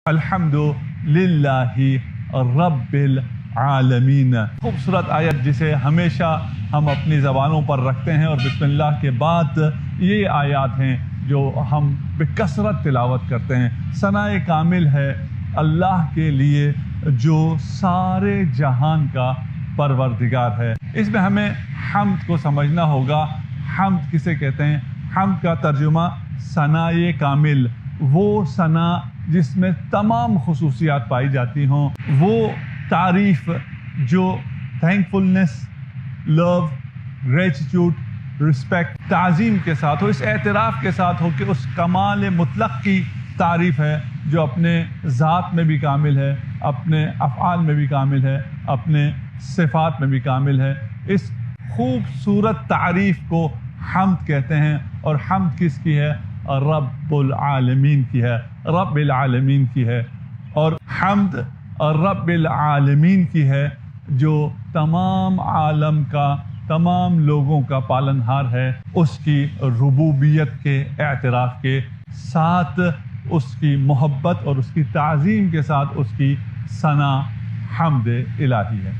الحمد للہ رب العالمین۔ خوبصورت آیت جسے ہمیشہ ہم اپنی زبانوں پر رکھتے ہیں، اور بسم اللہ کے بعد یہ آیات ہیں جو ہم بکثرت تلاوت کرتے ہیں۔ ثناء کامل ہے اللہ کے لیے جو سارے جہان کا پروردگار ہے۔ اس میں ہمیں حمد کو سمجھنا ہوگا۔ حمد کسے کہتے ہیں؟ حمد کا ترجمہ ثناء کامل، وہ ثنا جس میں تمام خصوصیات پائی جاتی ہوں، وہ تعریف جو تھینکفلنس، لو، گریٹیٹیوڈ، رسپیکٹ، تعظیم کے ساتھ ہو، اس اعتراف کے ساتھ ہو کہ اس کمال مطلق کی تعریف ہے جو اپنے ذات میں بھی کامل ہے، اپنے افعال میں بھی کامل ہے، اپنے صفات میں بھی کامل ہے۔ اس خوبصورت تعریف کو حمد کہتے ہیں، اور حمد کس کی ہے؟ رب العالمین کی ہے، رب العالمین کی ہے۔ اور حمد رب العالمین کی ہے جو تمام عالم کا، تمام لوگوں کا پالنہار ہے، اس کی ربوبیت کے اعتراف کے ساتھ، اس کی محبت اور اس کی تعظیم کے ساتھ اس کی ثنا حمد الہی ہے۔